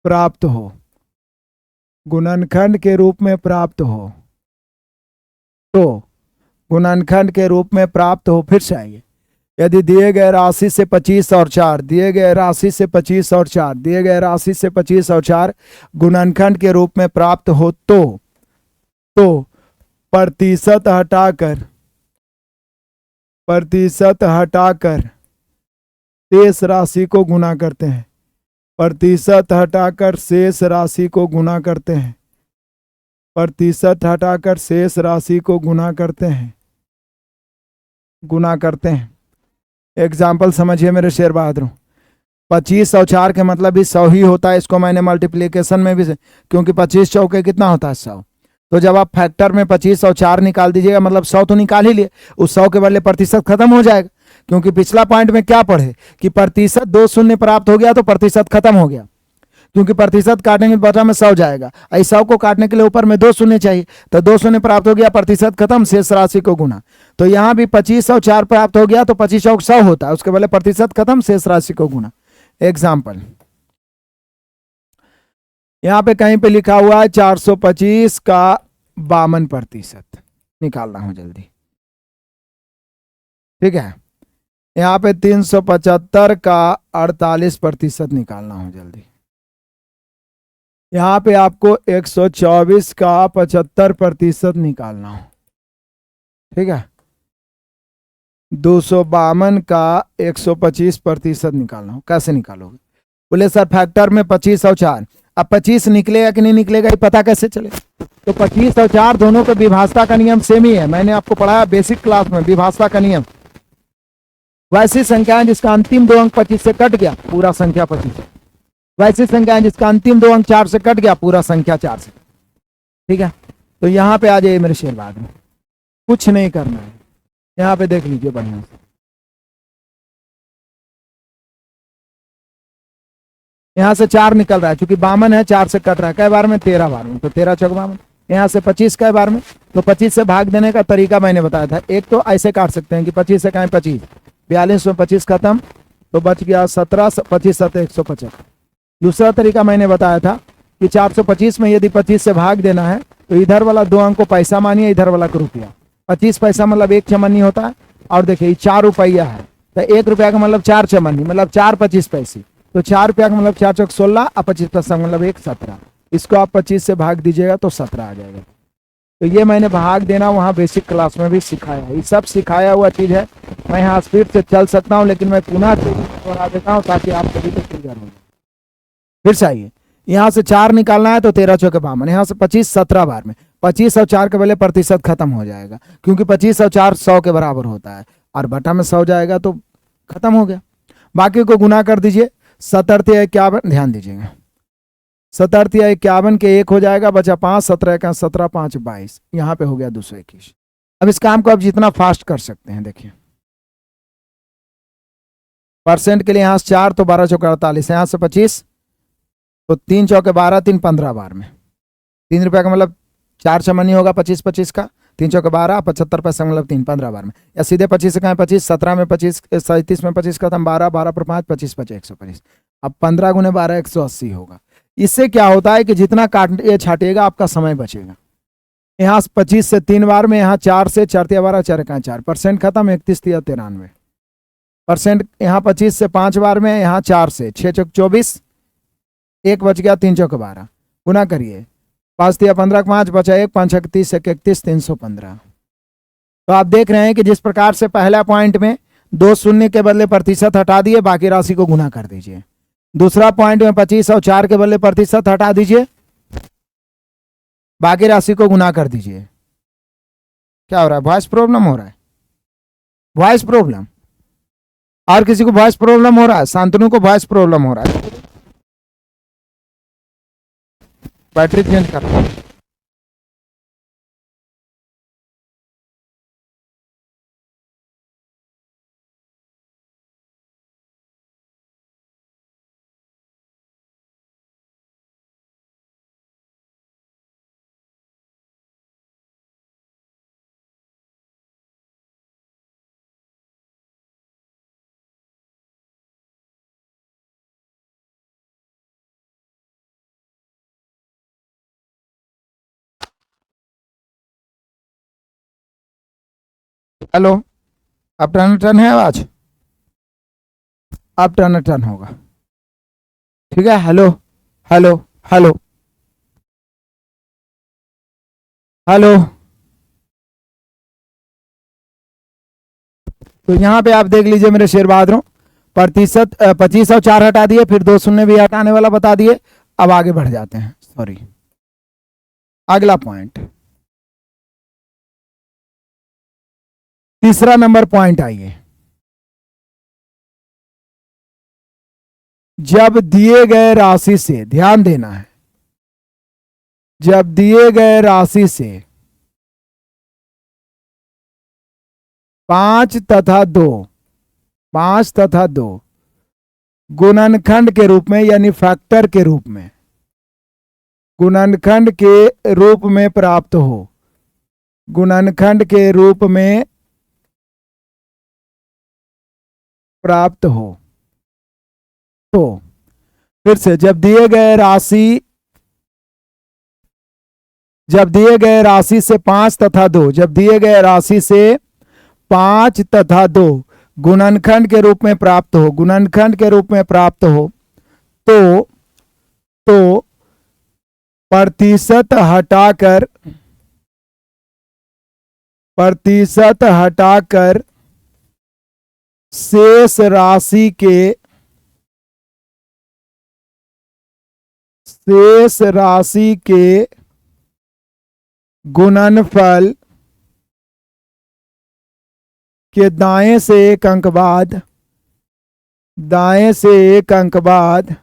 प्राप्त हो, गुणनखंड के रूप में प्राप्त हो, तो गुणनखंड के रूप में प्राप्त हो। फिर से आइए, यदि दिए गए राशि से 25 और 4, दिए गए राशि से 25 और 4, दिए गए राशि से 25 और 4 गुणनखंड के रूप में प्राप्त हो तो प्रतिशत हटाकर शेष राशि को गुना करते हैं, प्रतिशत हटाकर शेष राशि को गुना करते हैं, प्रतिशत हटाकर शेष राशि को गुना करते हैं। एग्जाम्पल समझिए मेरे शेर बहादुर, 25 और 4 के मतलब भी 100 ही होता है, इसको मैंने मल्टीप्लिकेशन में भी, क्योंकि 25 चौके कितना होता है 100, तो जब आप फैक्टर में 25 और 4 निकाल दीजिएगा मतलब 100 तो निकाल ही लिए, उस 100 के बदले प्रतिशत खत्म हो जाएगा, क्योंकि पिछला पॉइंट में क्या पढ़े कि प्रतिशत 2 शून्य प्राप्त हो गया तो प्रतिशत खत्म हो गया, क्योंकि प्रतिशत काटने के बचा में 100 जाएगा, 100 को काटने के लिए ऊपर में 2 शून्य चाहिए, तो 2 शून्य प्राप्त हो गया, प्रतिशत खत्म, शेष राशि को गुना। तो यहाँ भी 2504 प्राप्त हो गया तो 25 100 होता है, उसके पहले प्रतिशत खत्म, शेष राशि को गुना। एग्जाम्पल यहाँ पे कहीं पे लिखा हुआ है 425 का 52% निकालना हो जल्दी, ठीक है। यहाँ पे 375 का 48% निकालना हो जल्दी। यहाँ पे आपको 124 का 75% निकालना हो, ठीक है। 252 का 125% निकालना हो, कैसे निकालोगे? बोले सर फैक्टर में 25 और 4, अब 25 निकलेगा कि नहीं निकलेगा ये पता कैसे चलेगा? तो 25 और 4 दोनों के विभाजता का नियम सेम ही है, मैंने आपको पढ़ाया बेसिक क्लास में विभाजता का नियम। वैसी संख्याएं जिसका अंतिम 2 अंक 25 से कट गया पूरा संख्या 25 है, वैसी संख्याएं जिसका अंतिम 2 अंक 4 से कट गया पूरा संख्या 4 से, ठीक है। तो यहाँ पे आ जाइए मेरे शेर, बाद में कुछ नहीं करना है, यहाँ पे देख लीजिए बढ़िया से। यहाँ से 4 निकल रहा है, क्योंकि 52 है, 4 से कट रहा है, कई बार में 13 बार में, तो 13 चौक 52। यहाँ से 25 कई बार में, तो 25 से भाग देने का तरीका मैंने बताया था। एक तो ऐसे काट सकते हैं कि 25 से कहें 25, 42 में 25 खत्म, तो बच गया 17, 25 7 175। दूसरा तरीका मैंने बताया था कि 425 में यदि 25 से भाग देना है तो इधर वाला 2 अंक को पैसा मानिए, इधर वाला को रुपया। 25 पैसा मतलब 1 चमनी होता है, और देखिए 4 रुपया है, तो 1 रुपया का मतलब 4 चमनी, मतलब 4 25 पैसे, तो 4 रुपया का मतलब 4 चौक 16 और 25 पैसा मतलब 1 17। इसको आप 25 से भाग दीजिएगा तो 17 आ जाएगा। तो ये मैंने भाग देना वहाँ बेसिक क्लास में भी सिखाया है, ये सब सिखाया हुआ चीज़ है। मैं यहाँ स्पीड से चल सकता हूँ, लेकिन मैं पुनः दोहरा देता हूँ ताकि आप सभी को क्लियर हो। फिर से आइए, यहाँ से 4 निकालना है तो 13 चौके 52, यहाँ से 25 17 बार में, 25 और 4 के पहले प्रतिशत खत्म हो जाएगा, क्योंकि 25 और 4 100 के बराबर होता है, और बटा में 100 जाएगा तो खत्म हो गया। बाकी को गुना कर दीजिए, 17 51, ध्यान दीजिएगा, 17 51 के 1 हो जाएगा, बचा 5, 17 का 17 5 22, यहाँ पे हो गया 221। अब इस काम को आप जितना फास्ट कर सकते हैं देखिए, परसेंट के लिए यहाँ से 4 तो 12 चौके 48, यहाँ से 25 तो 3 चौके 12, 3 15 बार में, 3 रुपया का मतलब 4 चमनी होगा 25 25 का, 3 चौके 12, 75 पैसा मतलब 3 15 बार में, या सीधे 25 से कहें 25, 17 में 25, 37 में 25 खत्म, 12 12 पर 5 25 25 125। अब 15 गुने 12 180 होगा। इससे क्या होता है कि जितना काट छाटिएगा आपका समय बचेगा। यहाँ 25 से 3 बार में, यहाँ 4 से 4 12 4 का 4, परसेंट खत्म, 31 93 परसेंट। यहाँ 25 से 5 बार में, यहाँ 4 से 6 चौक 24, 1 बच गया, 3 चौक 12, गुना करिए, 5 तिया 15 5 बचा 1, 5 31 31 315। तो आप देख रहे हैं कि जिस प्रकार से पहला पॉइंट में 2 शून्य के बदले प्रतिशत हटा दिए, बाकी राशि को गुना कर दीजिए। दूसरा पॉइंट में 25 और 4 के बदले प्रतिशत हटा दीजिए, बाकी राशि को गुना कर दीजिए। क्या हो रहा है? वॉइस प्रॉब्लम हो रहा है, वॉइस प्रॉब्लम। और किसी को वॉइस प्रॉब्लम हो रहा है? शांतनु को वॉइस प्रॉब्लम हो रहा है, बैटरी चेंज कर रहा है। हेलो, अब टर्न टर्न है आवाज, अब टर्न टर्न होगा, ठीक है। Hello hello hello hello. तो यहाँ पे आप देख लीजिए मेरे शेर बहादुरों, प्रतिशत 25 और 4 हटा दिए, फिर 2 शून्य भी हटाने वाला बता दिए। अब आगे बढ़ जाते हैं, सॉरी, अगला पॉइंट, तीसरा नंबर पॉइंट आइए। जब दिए गए राशि से, ध्यान देना है, जब दिए गए राशि से 5 तथा 2 5 तथा 2 गुणनखंड के रूप में यानी फैक्टर के रूप में, गुणनखंड के रूप में प्राप्त हो, गुणनखंड के रूप में प्राप्त हो। तो फिर से जब दिए गए राशि से 5 तथा 2, जब दिए गए राशि से 5 तथा 2 गुणनखंड के रूप में प्राप्त हो, गुणनखंड के रूप में प्राप्त हो, तो प्रतिशत हटाकर शेष राशि के गुणनफल के दाएं से एक अंक बाद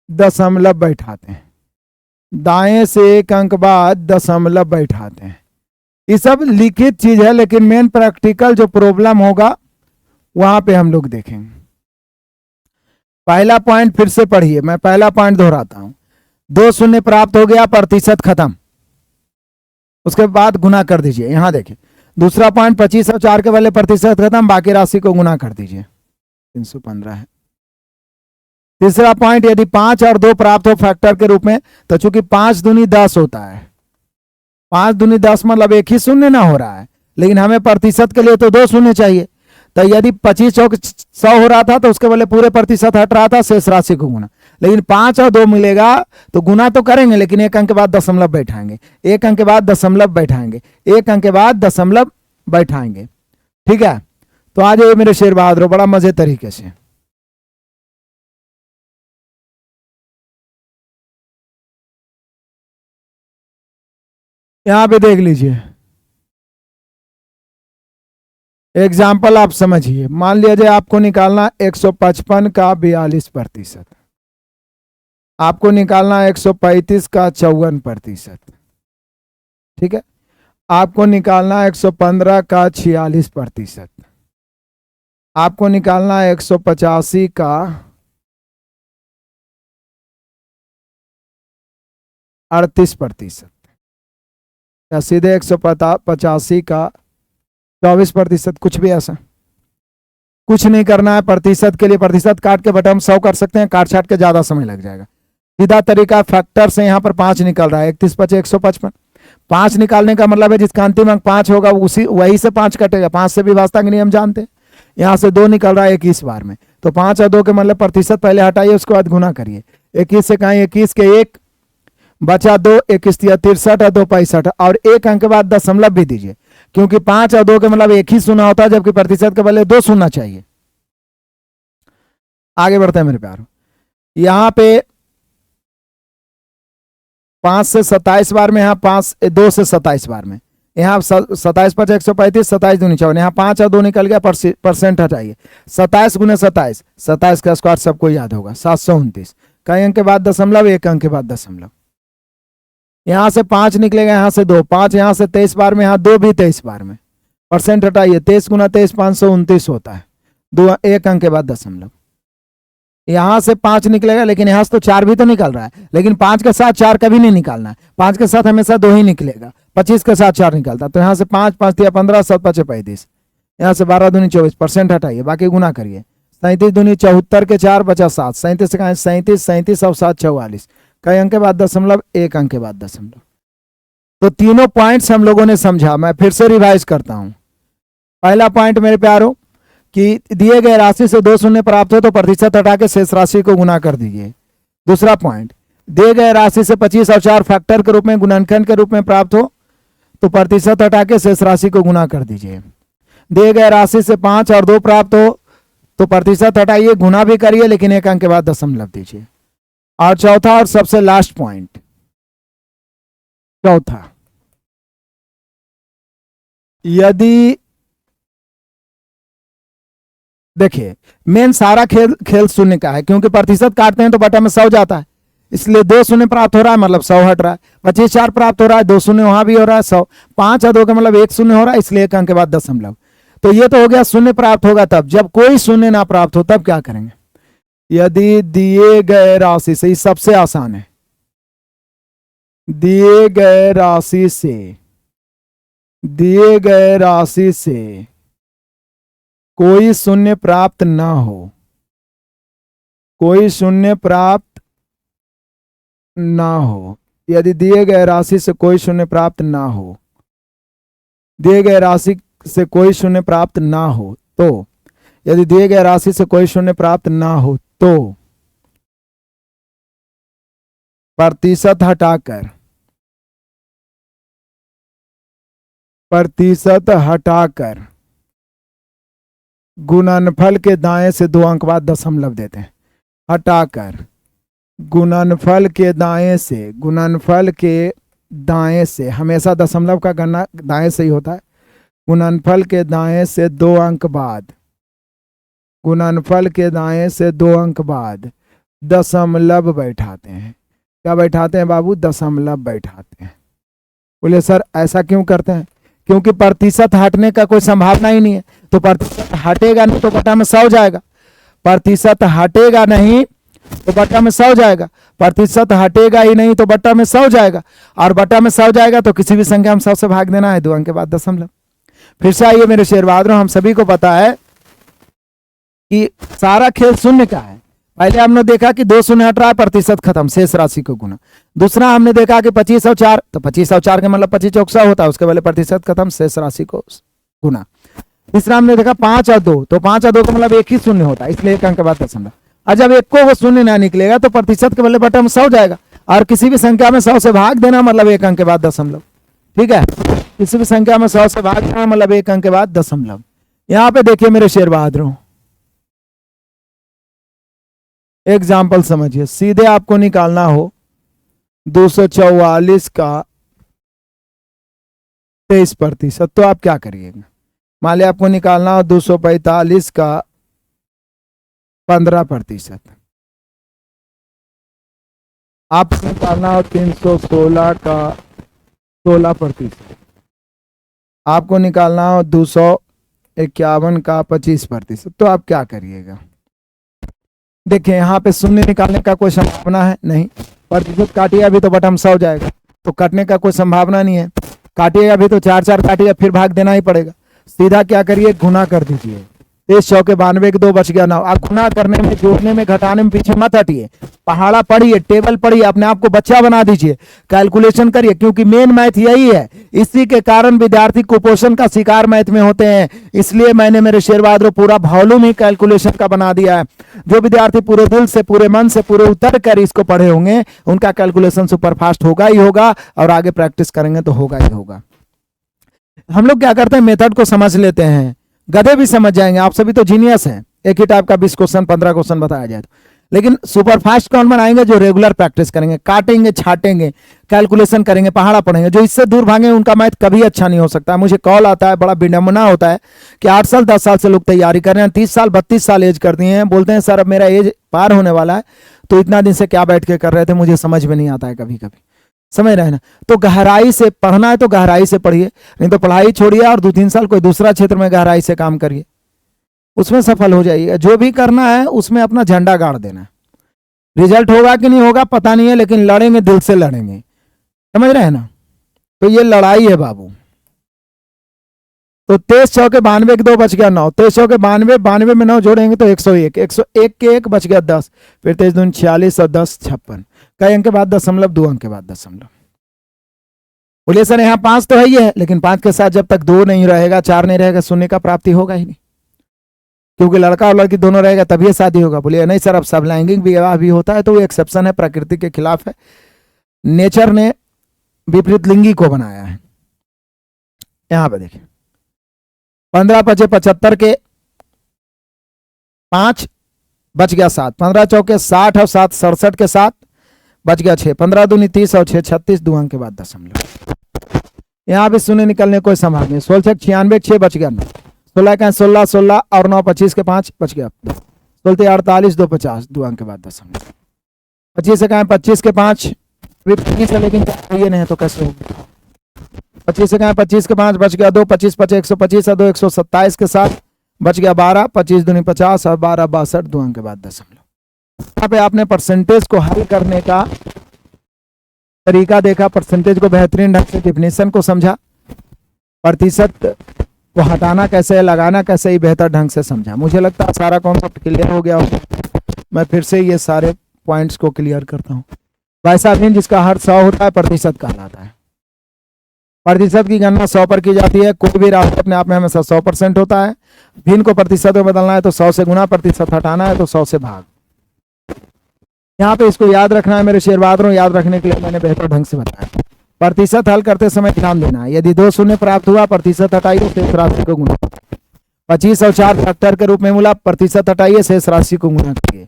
दशमलव बैठाते हैं, दाएं से एक अंक बाद दशमलव बैठाते हैं। ये सब लिखित चीज है, लेकिन मेन प्रैक्टिकल जो प्रॉब्लम होगा वहां पे हम लोग देखेंगे। पहला पॉइंट फिर से पढ़िए, मैं पहला पॉइंट दोहराता हूं। 2 शून्य प्राप्त हो गया, प्रतिशत खत्म, उसके बाद गुना कर दीजिए। यहां देखिए दूसरा पॉइंट 25 और 4 के वाले प्रतिशत खत्म, बाकी राशि को गुना कर दीजिए, 315 है। तीसरा पॉइंट यदि 5 और 2 प्राप्त हो फैक्टर के रूप में, तो चूंकि 5 दूनी 10 होता है, 5 दूनी 10 मतलब एक ही शून्य ना हो रहा है, लेकिन हमें प्रतिशत के लिए तो 2 शून्य चाहिए। तो यदि 25 चौक 100 हो रहा था तो उसके वाले पूरे प्रतिशत हट रहा था, शेष राशि को गुना। लेकिन 5 और 2 मिलेगा तो गुना तो करेंगे, लेकिन एक अंक के बाद दशमलव बैठाएंगे, एक अंक के बाद दशमलव बैठाएंगे, एक अंक के बाद दशमलव बैठाएंगे। ठीक है, तो आ जाइए मेरे शेर बहादुर, बड़ा मजे तरीके से। यहां पे देख लीजिए एग्जाम्पल, आप समझिए। मान लीजिए आपको निकालना 155 का 42%, आपको निकालना 135 का 54%, ठीक है, आपको निकालना 115 का 46%, आपको निकालना 185 का 38%, या सीधे 185 का 24%, कुछ भी ऐसा कुछ नहीं करना है। प्रतिशत के लिए प्रतिशत काट के बटन 100 कर सकते हैं, काट छाट के ज्यादा समय लग जाएगा। सीधा तरीका फैक्टर से यहाँ पर 5 निकल रहा है, 31 5 155। 5 निकालने का मतलब है जिसका अंतिम अंक 5 होगा वही से 5 कटेगा, 5 से विभाजता के नियम जानते हैं। यहाँ से 2 निकल रहा है 21 बार में, तो 5 और 2 के मतलब प्रतिशत पहले हटाइए, उसके बाद गुना करिए। 21 से कहीं 21 के 1 बचा 2, 21 63 और 2 65, और एक अंक के बाद दशमलव भी दीजिए, क्योंकि 5 और 2 के मतलब एक ही शून्य होता है, जबकि प्रतिशत के बदले 2 शून्य चाहिए। आगे बढ़ते हैं मेरे प्यारों, यहां पे 5 से 27 बार में, यहाँ 2 से 27 बार में, यहाँ 27 5 135, 27 दूनी 54, यहाँ 5 और 2 निकल गया, परसेंट हटाइए। 27 गुने 27, 27 का स्क्वायर सबको याद होगा, 729। कई अंक के बाद दशमलव, एक अंक के बाद दशमलव। यहां से 5 निकलेगा, यहां से 2, 5 यहां से 23 बार में, यहाँ 2 भी 23 बार में, परसेंट हटाइए। 23 गुना 23 529 होता है, 2 एक अंक के बाद दशमलव। यहां से 5 निकलेगा, लेकिन यहां से तो 4 भी तो निकल रहा है, लेकिन 5 के साथ 4 कभी नहीं निकालना है, 5 के साथ हमेशा 2 ही निकलेगा। 25 के साथ 4 निकलता, तो यहाँ से 5 5 दिया 15, 7 5 35, यहाँ से 12 दूनी 24, परसेंट हटाइए, बाकी गुना करिए। 37 दूनी 74 के 4 बचा 7, 37 से कहा 37, 37 और 7 44, कई अंक के बाद दशमलव, एक अंक के बाद दशमलव। तो तीनों पॉइंट्स हम लोगों ने समझा, मैं फिर से रिवाइज करता हूं। पहला पॉइंट मेरे प्यारों कि दिए गए राशि से 2 शून्य प्राप्त हो तो प्रतिशत हटा के शेष राशि को गुना कर दीजिए। दूसरा पॉइंट, दिए गए राशि से 25 और 4 फैक्टर के रूप में गुणनखंड के रूप में प्राप्त हो तो प्रतिशत हटा के शेष राशि को गुना कर दीजिए। दिए गए राशि से 5 और 2 प्राप्त हो तो प्रतिशत हटाइए, गुना भी करिए, लेकिन एक अंक के बाद दशमलव दीजिए। और चौथा और सबसे लास्ट पॉइंट, चौथा, यदि देखिए मेन सारा खेल शून्य का है, क्योंकि प्रतिशत काटते हैं तो बटा में 100 जाता है, इसलिए 2 शून्य प्राप्त हो रहा है, मतलब 100 हट रहा है। 25 4 प्राप्त हो रहा है, 2 शून्य वहां भी हो रहा है, 100। 5 और 2 का मतलब 1 शून्य हो रहा है, इसलिए एक अंक के बाद दशमलव। तो ये तो हो गया शून्य प्राप्त होगा तब, जब कोई शून्य ना प्राप्त हो तब क्या करेंगे? यदि दिए गए राशि से, सबसे आसान है, दिए गए राशि से कोई शून्य प्राप्त ना हो, कोई शून्य प्राप्त ना हो, यदि दिए गए राशि से कोई शून्य प्राप्त ना हो, दिए गए राशि से कोई शून्य प्राप्त ना हो तो, यदि दिए गए राशि से कोई शून्य प्राप्त ना हो तो प्रतिशत हटाकर गुणनफल के दाएं से 2 अंक बाद दशमलव देते हैं। हटाकर गुणनफल के दाएं से हमेशा दशमलव का गणना दाएं से ही होता है। गुणनफल के दाएं से 2 अंक बाद, गुणनफल के दाएं से 2 अंक बाद दशमलव बैठाते हैं। क्या बैठाते हैं बाबू? दशमलव बैठाते हैं। बोले सर ऐसा क्यों करते हैं? क्योंकि प्रतिशत हटने का कोई संभावना ही नहीं है, तो प्रतिशत हटेगा नहीं तो बटा में 100 जाएगा। प्रतिशत हटेगा नहीं तो बटा में 100 जाएगा, प्रतिशत हटेगा ही नहीं तो बटा में 100 जाएगा, और बटा में 100 जाएगा तो किसी भी संख्या में 100 से भाग देना है, 2 अंक के बाद दशमलव। फिर से आइए मेरे शेर बहादुर, हम सभी को पता है कि सारा खेल शून्य का है। पहले हमने देखा कि 2 शून्य हट रहा है, प्रतिशत खत्म, शेष राशि को गुना। दूसरा हमने देखा कि 25 और 4, तो 25 और 4 का मतलब 25 चौक 100 होता है, उसके पहले प्रतिशत खत्म, शेष राशि को गुना। तीसरा हमने देखा 5 और 2, तो 5 और 2 का मतलब एक ही शून्य होता है, इसलिए 1 अंक के बाद दशमलव। और जब एक को वो शून्य ना निकलेगा तो प्रतिशत के बदले बटा में 100 जाएगा, और किसी भी संख्या में 100 से भाग देना मतलब 1 अंक के बाद दशमलव। ठीक है, किसी भी संख्या में 100 से भाग देना मतलब 1 अंक के बाद दशमलव। यहां पे देखिए मेरे शेर बहादुरों, एग्जाम्पल समझिए। सीधे आपको निकालना हो 244 का 23%, तो आप क्या करिएगा? मान लिया आपको निकालना हो 245 का 15%, आपको निकालना हो 316 का 16%, आपको निकालना हो 251 का 25%, तो आप क्या करिएगा? देखिए यहाँ पे शून्य निकालने का कोई संभावना है नहीं, प्रतिशत काटिएगा भी तो बटा में 100 जाएगा, तो कटने का कोई संभावना नहीं है। काटिएगा भी तो 4 4 काटिएगा, फिर भाग देना ही पड़ेगा। सीधा क्या करिए? गुना कर दीजिए। 23 चौके 92 के 2 बच गया 9। आप गुना करने में, जोड़ने में, घटाने में पीछे मत हटिए, पहाड़ा पढ़िए, टेबल पढ़िए, अपने आप को बच्चा बना दीजिए, कैलकुलेशन करिए, क्योंकि मेन मैथ यही है। इसी के कारण विद्यार्थी कुपोषण का शिकार मैथ में होते हैं। इसलिए मैंने मेरे शेर बहादुर पूरा वॉल्यूम ही कैलकुलेशन का बना दिया है। जो विद्यार्थी पूरे दिल से, पूरे मन से, पूरे उतर कर इसको पढ़े होंगे, उनका कैलकुलेशन सुपर फास्ट होगा ही होगा, और आगे प्रैक्टिस करेंगे तो होगा ही होगा। हम लोग क्या करते हैं, मेथड को समझ लेते हैं, गधे भी समझ जाएंगे। आप सभी तो जीनियस हैं, एक ही टाइप का 20 क्वेश्चन 15 क्वेश्चन बताया जाए तो। लेकिन सुपर फास्ट कौन बनाएंगे? जो रेगुलर प्रैक्टिस करेंगे, काटेंगे, छाटेंगे, कैलकुलेशन करेंगे, पहाड़ा पढ़ेंगे। जो इससे दूर भागे उनका मैथ कभी अच्छा नहीं हो सकता। मुझे कॉल आता है, बड़ा विडंबना होता है कि 8 साल 10 साल से लोग तैयारी कर रहे हैं, 30 साल 32 साल एज कर दिए हैं, बोलते हैं सर अब मेरा एज पार होने वाला है, तो इतना दिन से क्या बैठ के कर रहे थे, मुझे समझ में नहीं आता है कभी कभी। समझ रहे हैं ना? तो गहराई से पढ़ना है तो गहराई से पढ़िए, नहीं तो पढ़ाई छोड़िए और 2-3 साल कोई दूसरा क्षेत्र में गहराई से काम करिए, उसमें सफल हो जाइए। जो भी करना है उसमें अपना झंडा गाड़ देना है। रिजल्ट होगा कि नहीं होगा पता नहीं है, लेकिन लड़ेंगे, दिल से लड़ेंगे। समझ रहे हैं ना? तो ये लड़ाई है बाबू। तो 23 चौके 92 के 2 बच गया 9, 23 चौके 92, 92 में 9 जोड़ेंगे तो 101, 101 के 1 बच गया 10, फिर 23 दूनी 46 और 10 56। कई अंक के बाद दशमलव? 2 अंक के बाद दशमलव। बोलिए सर यहाँ 5 तो है ही है, लेकिन 5 के साथ जब तक 2 नहीं रहेगा, 4 नहीं रहेगा, शून्य का प्राप्ति होगा ही नहीं, क्योंकि लड़का और लड़की दोनों रहेगा तभी शादी होगा। बोलिए नहीं सर, अब सब लैंगिक विवाह भी होता है, तो वो एक्सेप्शन है, प्रकृति के खिलाफ है, नेचर ने विपरीत लिंगी को बनाया है। यहां पे देखिए 15 पचे 75 के 5 बच गया 7, 15 चौके 60 और 7 67 के 7 बच गया 6, 15 दूनी 30 और 6 36, 2 अंक के बाद दशमलव। यहाँ भी शून्य निकलने कोई संभावना नहीं। 16 96 6 बच गया 9, 16 का 16 16 और 9 25 के 5 बच गया 16 48 2 50, 2 अंक के बाद दशमलव। 25 से कहें 25 के 5 भी 25 है, लेकिन ये नहीं तो कैसे होगा? 25 से कहें 25 के 5 बच गया 2, 25 5 125 और 2 127 के साथ बच गया 12, 25 दूनी 50 और 12 62 2 अंक के बाद दशमलव। यहाँ पे आपने परसेंटेज को हल करने का तरीका देखा, परसेंटेज को बेहतरीन ढंग से डिफिनेशन को समझा, प्रतिशत को हटाना कैसे है, लगाना कैसे ही बेहतर ढंग से समझा। मुझे लगता है सारा कॉन्सेप्ट क्लियर हो गया होगा। मैं फिर से ये सारे पॉइंट्स को क्लियर करता हूँ। वैसा भिन्न जिसका हर 100 होता है प्रतिशत कहलाता है। प्रतिशत की गणना 100 पर की जाती है। कोई भी राशि अपने आप में हमेशा 100% होता है। भिन्न को प्रतिशत में बदलना है तो 100 से गुना, प्रतिशत हटाना है तो 100 से भाग। यहाँ पे इसको याद रखना है मेरे शेयर बहादुरों, याद रखने के लिए मैंने बेहतर ढंग से बताया। प्रतिशत हल करते समय ध्यान देना है, यदि 2 शून्य प्राप्त हुआ प्रतिशत हटाइए शेष राशि को गुना। 25 और 4 फैक्टर के रूप में मिला, प्रतिशत हटाइए शेष राशि को गुना करिए।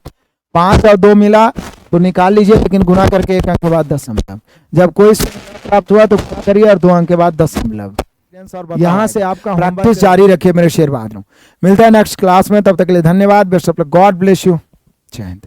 5 और 2 मिला तो निकाल लीजिए, लेकिन गुना करके 1 अंक के बाद दशमलव। जब कोई प्राप्त हुआ तो गुना करिए और 2 अंक के बाद दशमलव। यहाँ से आपका प्रैक्टिस जारी रखिए मेरे शेयर बहादुरों। मिलता है नेक्स्ट क्लास में, तब तक के लिए धन्यवाद। Best of luck, God bless you, जय हिंद।